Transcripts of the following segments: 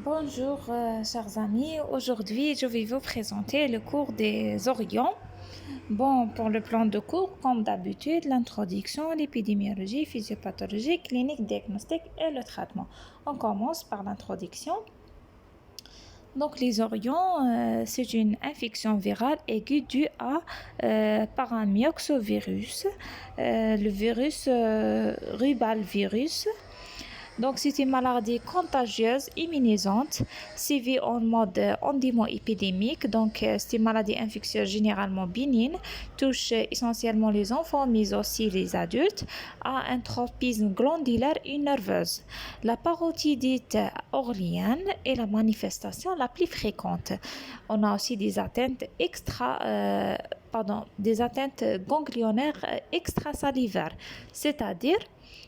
Bonjour, chers amis. Aujourd'hui, je vais vous présenter le cours des Orients. Bon, pour le plan de cours, comme d'habitude, l'introduction, l'épidémiologie, physiopathologie, clinique, diagnostic et le traitement. On commence par l'introduction. Donc, les Orients, c'est une infection virale aiguë due par un myxovirus, le virus rubalvirus. Donc, c'est une maladie contagieuse, immunisante, suivie en mode endémo-épidémique. Donc, c'est une maladie infectieuse généralement bénigne, touche essentiellement les enfants, mais aussi les adultes, a un tropisme glandulaire et nerveuse. La parotidite orlienne est la manifestation la plus fréquente. On a aussi des atteintes des atteintes ganglionnaires extrasalivaires, c'est-à-dire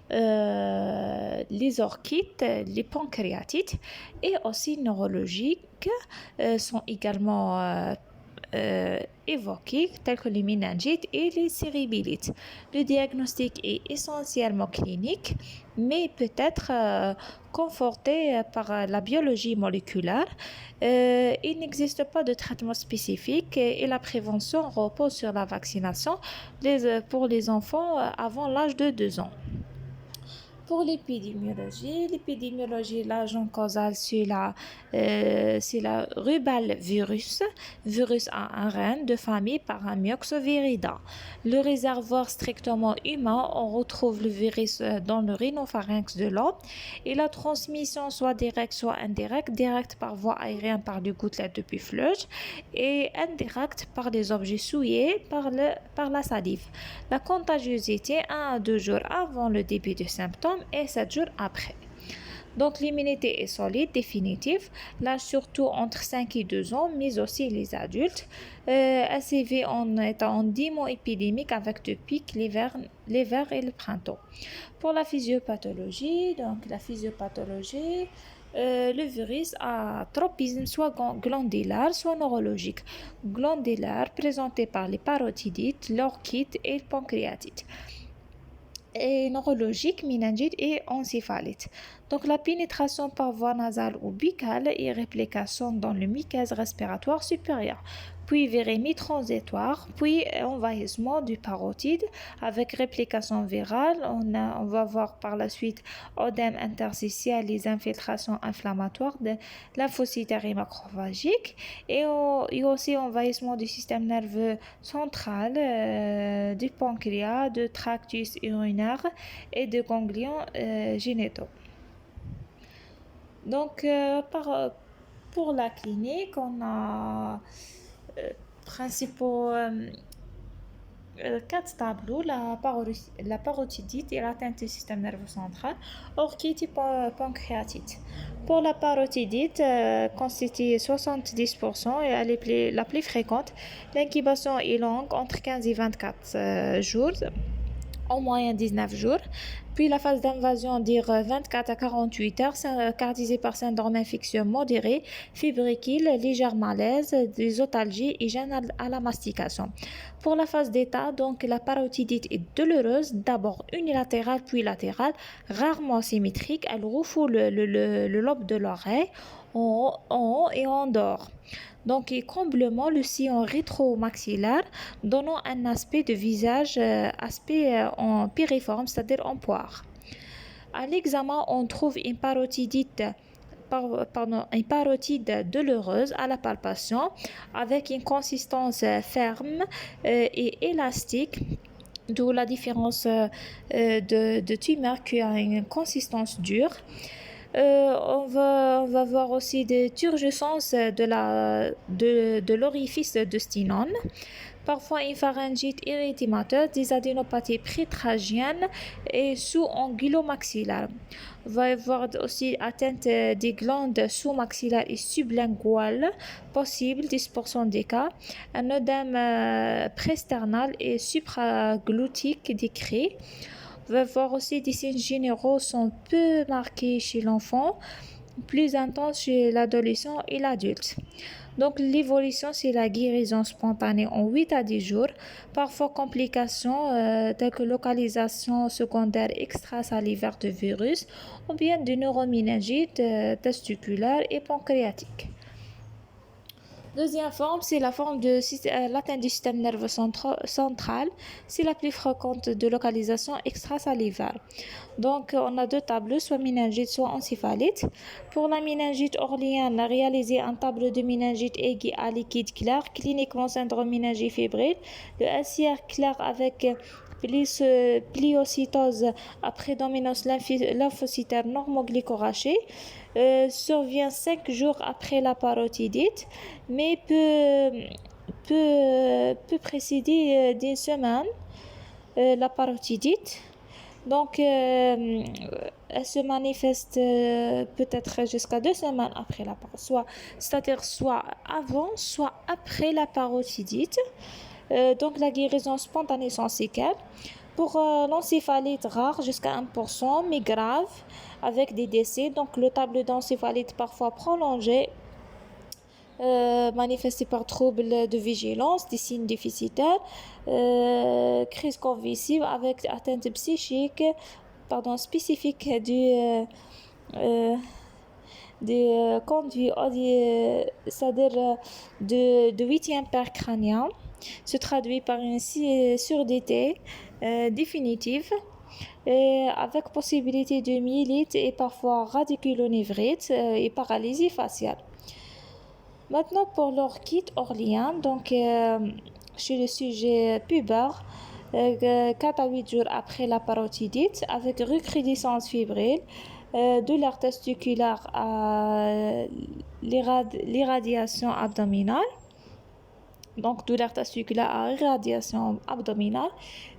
les orchites, les pancréatites et aussi neurologiques sont également évoqués, tels que les méningites et les cérébilites. Le diagnostic est essentiellement clinique, mais peut être conforté par la biologie moléculaire. Il n'existe pas de traitement spécifique et la prévention repose sur la vaccination pour les enfants avant l'âge de 2 ans. Pour l'épidémiologie, l'agent causal, c'est la rubalvirus, virus à un reine de famille Paramyxovirida. Le réservoir strictement humain, on retrouve le virus dans le rhinopharynx de l'homme et la transmission soit directe, soit indirecte, directe par voie aérienne par des gouttelettes de puffleuge et indirecte par des objets souillés par la salive. La contagiosité 1 à 2 jours avant le début des symptômes et 7 jours après. Donc l'immunité est solide, définitive, là surtout entre 5 et 2 ans, mais aussi les adultes. SIV en étant endémo-épidémique avec des pics l'hiver et le printemps. Pour la physiopathologie, le virus a tropisme soit glandulaire, soit neurologique. Glandulaire présenté par les parotidites, l'orchite et le pancréatite. Et neurologique, méningite et encéphalite. Donc la pénétration par voie nasale ou buccale et réplication dans le muqueuse respiratoire supérieure, puis virémie transitoire, puis envahissement du parotide avec réplication virale. On va voir par la suite œdème interstitiel, les infiltrations inflammatoires de lymphocytaires et macrophagiques et aussi envahissement du système nerveux central, du pancréas, de tractus urinaire et de ganglions génitaux. Donc, pour la clinique, on a principaux 4 tableaux, la parotidite et l'atteinte du système nerveux central, orchite et pancréatite. Pour la parotidite, constitue 70% et elle est la plus fréquente. L'incubation est longue, entre 15 et 24 jours. En moyenne 19 jours. Puis la phase d'invasion dure 24 à 48 heures, caractérisée par syndrome infectieux modéré, fibricule, légère malaise, des otalgies et gêne à la mastication. Pour la phase d'état, donc la parotidite est douloureuse, d'abord unilatérale puis latérale, rarement symétrique. Elle refoule le lobe de l'oreille en haut et en dehors. Donc, et comblement le sillon rétro-maxillaire, donnant un aspect de visage, en piriforme, c'est-à-dire en poire. À l'examen, on trouve une parotide douloureuse à la palpation, avec une consistance ferme et élastique. D'où la différence de tumeur qui a une consistance dure. On va voir aussi des turgescences de l'orifice de Stenone, parfois une pharyngite érythémateuse, des adénopathies prétragiennes et sous-angulo-maxillaires. On va voir aussi atteinte des glandes sous-maxillaires et sublinguales, possible 10% des cas, un œdème presternal et supraglutique décrit. On va voir aussi des signes généraux sont peu marqués chez l'enfant. plus intense chez l'adolescent et l'adulte. Donc l'évolution, c'est la guérison spontanée en 8 à 10 jours, parfois complications telles que localisation secondaire extrasalivaire de virus ou bien de neuroméningite testiculaire et pancréatique. Deuxième forme, c'est la forme de l'atteinte du système nerveux central. C'est la plus fréquente de localisation extrasalivaire. Donc, on a deux tableaux, soit méningite, soit encéphalite. Pour la méningite orléanienne, réaliser un tableau de méningite aiguë à liquide clair, cliniquement syndrome méningite fébrile, le LCR clair avec pliocytose après dominance lymphocytaire normoglycorachée. Survient 5 jours après la parotidite, mais peut précéder d'une semaine la parotidite. Donc, elle se manifeste peut-être jusqu'à 2 semaines après la parotidite, c'est-à-dire soit avant, soit après la parotidite. Donc, la guérison spontanée sans séquelles. Pour l'encéphalite rare, jusqu'à 1%, mais grave, avec des décès. Donc, le tableau d'encéphalite parfois prolongé, manifesté par troubles de vigilance, des signes déficitaires, crise convulsive avec atteinte psychique, spécifique des conduits, c'est-à-dire de 8e paire crânien, se traduit par une surdité définitive avec possibilité de myélite et parfois radiculonévrite et paralysie faciale. Maintenant pour l'orchite orléanienne, donc chez le sujet pubère, 4 à 8 jours après la parotidite, avec recrudescence fébrile, douleur testiculaire à l'irradiation abdominale. Donc, douleur testiculaire à irradiation abdominale,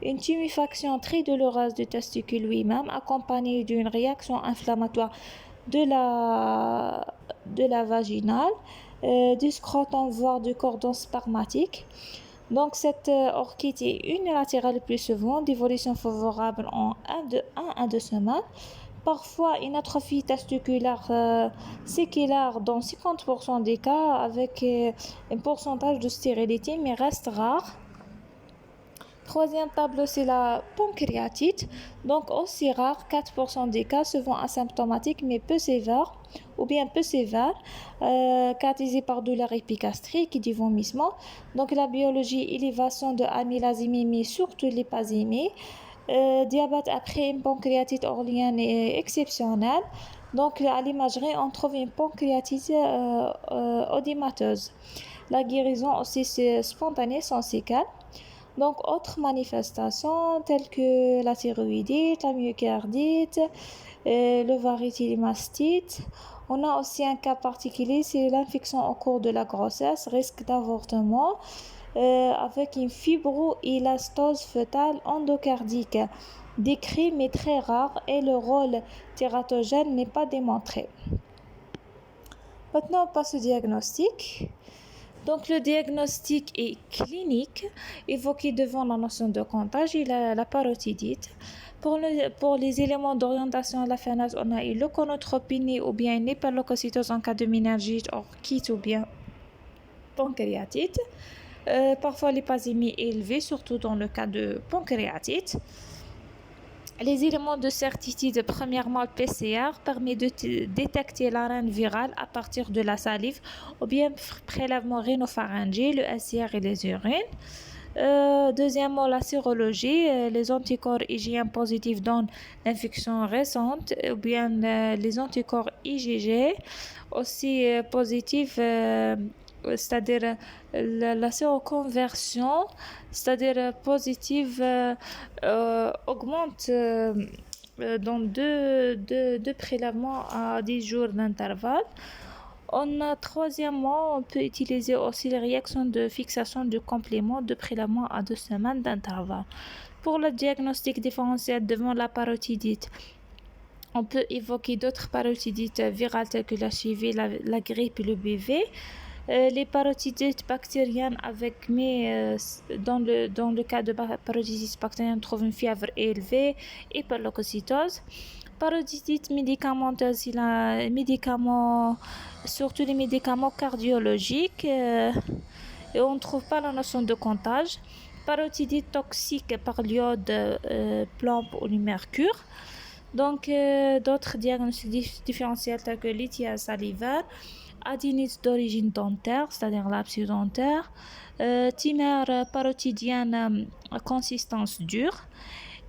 une tuméfaction très douloureuse du testicule lui-même, accompagnée d'une réaction inflammatoire de la vaginale, du scrotum, voire du cordon spermatique. Donc, cette orchite est unilatérale le plus souvent, d'évolution favorable en 1 à 2 semaines. Parfois, une atrophie testiculaire séquelaire dans 50% des cas avec un pourcentage de stérilité, mais reste rare. Troisième tableau, c'est la pancréatite. Donc, aussi rare, 4% des cas, souvent asymptomatiques, mais peu sévères, caractérisée par douleur épigastrique et du vomissement. Donc, la biologie, élévation de amylasémie, mais surtout l'hypasémie. Diabète après une pancréatite orléanienne est exceptionnelle. Donc, à l'imagerie, on trouve une pancréatite odémateuse. La guérison aussi c'est spontanée sans séquelles. Donc, autres manifestations telles que la thyroïdite, la myocardite, le varicille-mastite. On a aussi un cas particulier, c'est l'infection au cours de la grossesse, risque d'avortement, avec une fibroélastose fœtale endocardique, décrit mais très rare, et le rôle tératogène n'est pas démontré. Maintenant, on passe au diagnostic. Donc, le diagnostic est clinique, évoqué devant la notion de contagion et la parotidite. Pour les éléments d'orientation à la FNAS, on a une leuconotropénie ou bien une hyperleucocytose en cas de méningite, orchite ou bien pancréatite. Parfois, l'hypasémie est élevée, surtout dans le cas de pancréatite. Les éléments de certitude, premièrement, le PCR permet de détecter l'ARN viral à partir de la salive ou bien prélèvement rhinopharyngé, le LCR et les urines. Deuxièmement, la sérologie, les anticorps IgM positifs dans l'infection récente ou bien les anticorps IgG aussi positifs, c'est-à-dire la séroconversion, c'est-à-dire positive, augmente dans deux prélèvements à 10 jours d'intervalle. Troisièmement, on peut utiliser aussi les réactions de fixation du complément de prélèvement à 2 semaines d'intervalle. Pour le diagnostic différentiel devant la parotidite, on peut évoquer d'autres parotidites virales telles que la HIV, la grippe et le BV. Les parotidites bactériennes dans le cas de parotidites bactériennes, on trouve une fièvre élevée, hyperleucocytose. Parodontie médicamenteuse, il a médicaments, surtout les médicaments cardiologiques, et on ne trouve pas la notion de comptage. Parodontie toxique par l'iode, plomb ou le mercure. Donc, d'autres diagnostics différentiels tels que lithiase salivaire, adénite d'origine dentaire, c'est-à-dire l'abcès dentaire, tumeur parotidienne à consistance dure.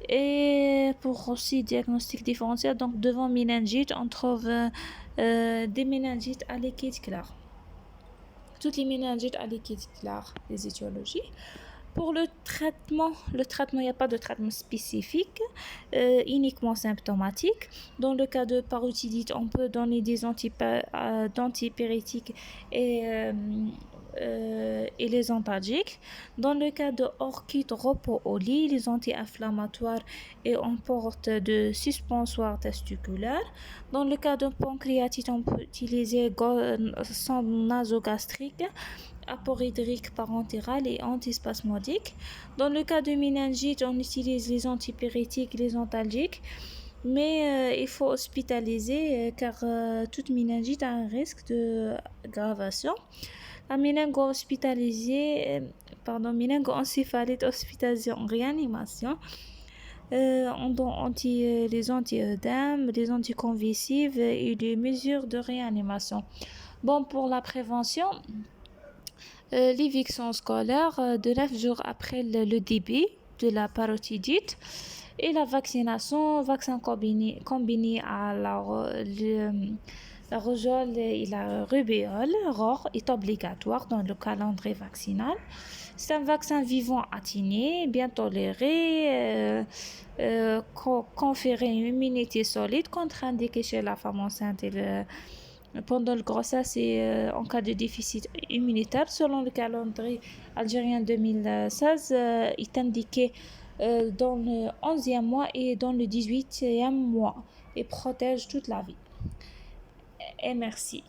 Et pour aussi diagnostic différentiel, donc devant méningite, on trouve des méningites à liquide clair. Toutes les méningites à liquide clair, les étiologies. Pour le traitement, il n'y a pas de traitement spécifique, uniquement symptomatique. Dans le cas de parotidite, on peut donner des antipyrétiques et les antalgiques. Dans le cas de orchite repos au lit, les anti-inflammatoires et on porte de suspensoires testiculaires. Dans le cas de pancréatite, on peut utiliser sonde nasogastrique, apport hydrique parentéral et antispasmodique. Dans le cas de méningite, on utilise les antipyrétiques et les antalgiques. Mais il faut hospitaliser car toute méningite a un risque d'aggravation. La méningo-encéphalite hospitalisée en réanimation. On donne les anti-œdèmes, les anticonvulsifs et les mesures de réanimation. Bon, pour la prévention, l'éviction scolaire de 9 jours après le début de la parotidite et la vaccination, vaccin combiné à la rougeole et la rubéole, ROR, est obligatoire dans le calendrier vaccinal. C'est un vaccin vivant atténué, bien toléré, conférer une immunité solide, contre-indiqué chez la femme enceinte pendant le grossesse et en cas de déficit immunitaire. Selon le calendrier algérien 2016, est indiqué dans le 11e mois et dans le 18e mois et protège toute la vie. Et merci.